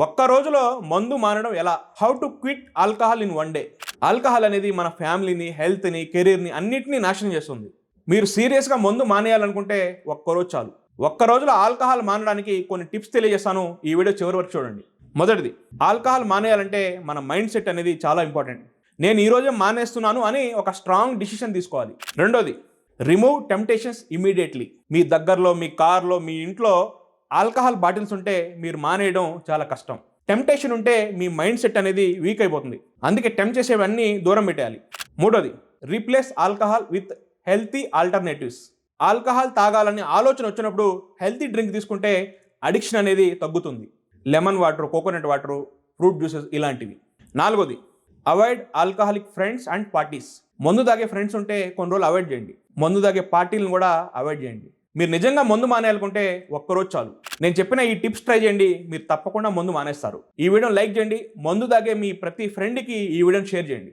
ఒక్క రోజులో మందు మానడం ఎలా? How to quit alcohol in one day. Alcohol అనేది మన ఫ్యామిలీని, హెల్త్‌ని, కెరీర్‌ని అన్నిటిని నాశనం చేస్తుంది. మీరు సీరియస్‌గా మందు మానేయాలనుకుంటే ఒక్కరోజు చాలు. ఒక్క రోజులో ఆల్కహాల్ మానడానికి కొన్ని టిప్స్ తెలియజేస్తాను. ఈ వీడియో చివరి వరకు చూడండి. మొదటిది, ఆల్కహాల్ మానేయాలంటే మన మైండ్ సెట్ అనేది చాలా ఇంపార్టెంట్. నేను ఈ రోజే మానేస్తున్నాను అని ఒక స్ట్రాంగ్ డిసిషన్ తీసుకోవాలి. రెండోది, రిమూవ్ టెంప్టేషన్స్ ఇమ్మీడియట్‌లీ. మీ దగ్గరలో, మీ కార్‌లో, మీ ఇంట్లో ఆల్కహాల్ బాటిల్స్ ఉంటే మీరు మానేయడం చాలా కష్టం. టెంప్టేషన్ ఉంటే మీ మైండ్ సెట్ అనేది వీక్ అయిపోతుంది. అందుకే టెంప్ట్ చేసేవన్నీ దూరం పెట్టేయాలి. మూడోది, replace alcohol with healthy alternatives. Alcohol తాగాలని ఆలోచన వచ్చినప్పుడు హెల్తీ డ్రింక్ తీసుకుంటే అడిక్షన్ అనేది తగ్గుతుంది. Lemon water, coconut water, fruit juices ఇలాంటివి. నాలుగోది, avoid alcoholic friends and parties. మందు తాగే ఫ్రెండ్స్ ఉంటే కొన్ని రోజులు అవాయిడ్ చేయండి. మందు తాగే పార్టీలను కూడా అవాయిడ్ చేయండి. మీరు నిజంగా మందు మానేయాలనుకుంటే ఒక్కరోజు చాలు. నేను చెప్పిన ఈ టిప్స్ ట్రై చేయండి, మీరు తప్పకుండా మందు మానేస్తారు. ఈ వీడియోని లైక్ చేయండి. మందు తాగే మీ ప్రతి ఫ్రెండ్కి ఈ వీడియోని షేర్ చేయండి.